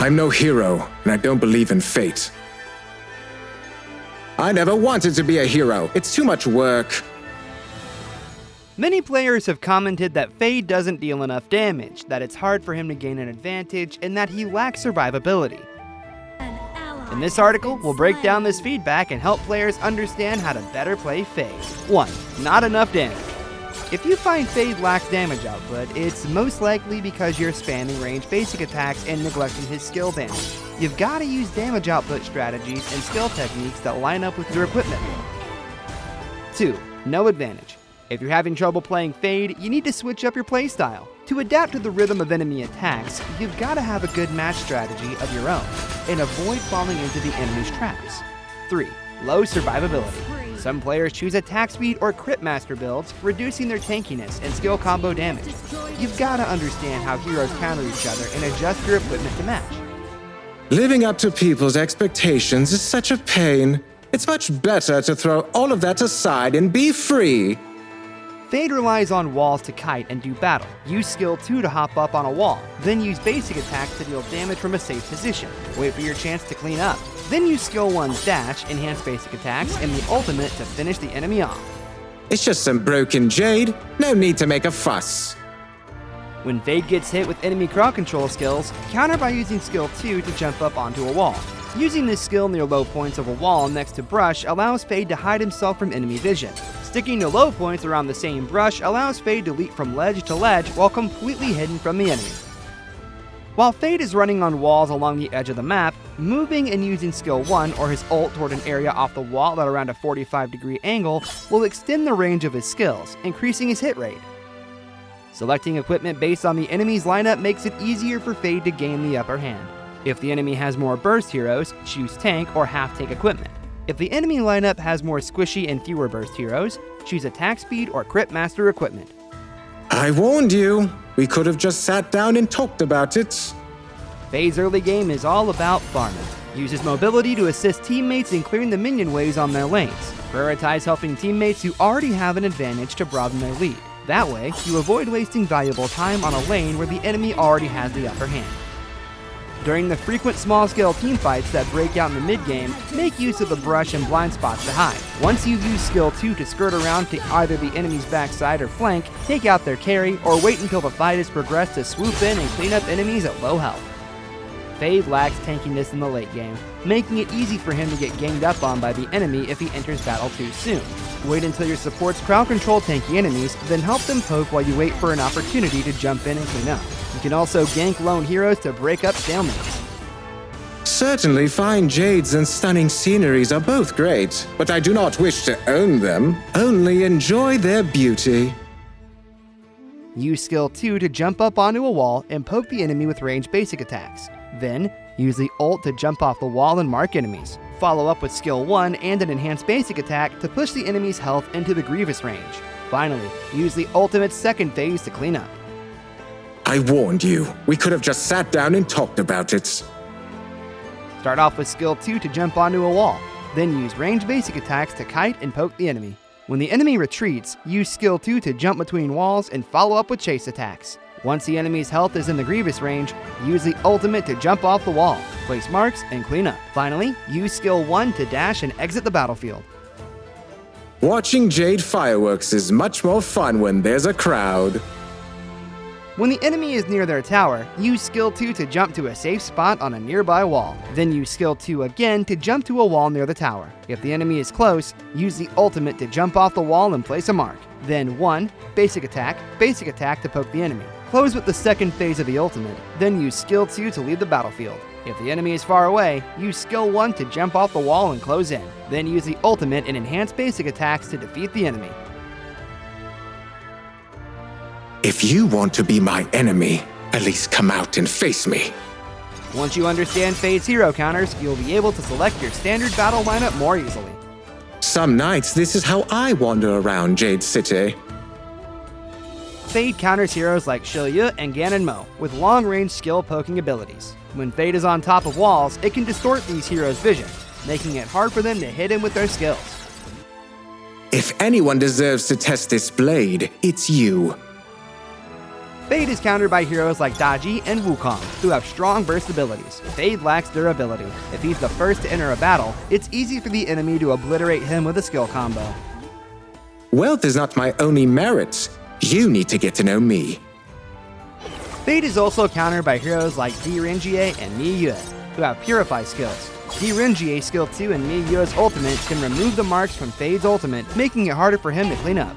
I'm no hero, and I don't believe in fate. I never wanted to be a hero. It's too much work. Many players have commented that Feyd doesn't deal enough damage, that it's hard for him to gain an advantage, and that he lacks survivability. In this article, we'll break down this feedback and help players understand how to better play Feyd. 1. Not enough damage. If you find Feyd lacks damage output, it's most likely because you're spamming range basic attacks and neglecting his skill damage. You've got to use damage output strategies and skill techniques that line up with your equipment. 2. No advantage. If you're having trouble playing Feyd, you need to switch up your playstyle. To adapt to the rhythm of enemy attacks, you've got to have a good match strategy of your own, and avoid falling into the enemy's traps. 3. Low survivability. Some players choose attack speed or crit master builds, reducing their tankiness and skill combo damage. You've got to understand how heroes counter each other and adjust your equipment to match. Living up to people's expectations is such a pain. It's much better to throw all of that aside and be free. Feyd relies on walls to kite and do battle. Use skill 2 to hop up on a wall, then use basic attacks to deal damage from a safe position. Wait for your chance to clean up. Then use skill 1's dash, enhance basic attacks, and the ultimate to finish the enemy off. It's just some broken jade. No need to make a fuss. When Feyd gets hit with enemy crowd control skills, counter by using skill 2 to jump up onto a wall. Using this skill near low points of a wall next to brush allows Feyd to hide himself from enemy vision. Sticking to low points around the same brush allows Feyd to leap from ledge to ledge while completely hidden from the enemy. While Feyd is running on walls along the edge of the map, moving and using skill 1 or his ult toward an area off the wall at around a 45-degree angle will extend the range of his skills, increasing his hit rate. Selecting equipment based on the enemy's lineup makes it easier for Feyd to gain the upper hand. If the enemy has more burst heroes, choose tank or half-tank equipment. If the enemy lineup has more squishy and fewer burst heroes, choose attack speed or crit master equipment. I warned you. We could have just sat down and talked about it. Feyd's early game is all about farming. Use his mobility to assist teammates in clearing the minion waves on their lanes. Prioritize helping teammates who already have an advantage to broaden their lead. That way, you avoid wasting valuable time on a lane where the enemy already has the upper hand. During the frequent small-scale teamfights that break out in the mid-game, make use of the brush and blind spots to hide. Once you've used skill 2 to skirt around to either the enemy's backside or flank, take out their carry, or wait until the fight has progressed to swoop in and clean up enemies at low health. Feyd lacks tankiness in the late game, making it easy for him to get ganged up on by the enemy if he enters battle too soon. Wait until your supports crowd control tanky enemies, then help them poke while you wait for an opportunity to jump in and clean up. You can also gank lone heroes to break up stalemates. Certainly fine jades and stunning sceneries are both great, but I do not wish to own them, only enjoy their beauty. Use skill 2 to jump up onto a wall and poke the enemy with ranged basic attacks. Then, use the ult to jump off the wall and mark enemies. Follow up with skill 1 and an enhanced basic attack to push the enemy's health into the Grievous range. Finally, use the ultimate second phase to clean up. I warned you. We could have just sat down and talked about it. Start off with skill 2 to jump onto a wall. Then use ranged basic attacks to kite and poke the enemy. When the enemy retreats, use skill 2 to jump between walls and follow up with chase attacks. Once the enemy's health is in the Grievous range, use the ultimate to jump off the wall, place marks, and clean up. Finally, use skill 1 to dash and exit the battlefield. Watching jade fireworks is much more fun when there's a crowd. When the enemy is near their tower, use skill 2 to jump to a safe spot on a nearby wall. Then use skill 2 again to jump to a wall near the tower. If the enemy is close, use the ultimate to jump off the wall and place a mark. Then 1, basic attack to poke the enemy. Close with the second phase of the ultimate, then use skill 2 to leave the battlefield. If the enemy is far away, use skill 1 to jump off the wall and close in. Then use the ultimate and enhanced basic attacks to defeat the enemy. If you want to be my enemy, at least come out and face me. Once you understand Feyd's hero counters, you'll be able to select your standard battle lineup more easily. Some nights, this is how I wander around Jade City. Feyd counters heroes like Shilyu and Ganon Mo with long-range skill poking abilities. When Feyd is on top of walls, it can distort these heroes' vision, making it hard for them to hit him with their skills. If anyone deserves to test this blade, it's you. Feyd is countered by heroes like Daji and Wukong, who have strong burst abilities. Feyd lacks durability. If he's the first to enter a battle, it's easy for the enemy to obliterate him with a skill combo. Wealth is not my only merit. You need to get to know me. Feyd is also countered by heroes like Direnjie and Miyue, who have Purify skills. Direnjie's skill 2 and Miyue's ultimate can remove the marks from Feyd's ultimate, making it harder for him to clean up.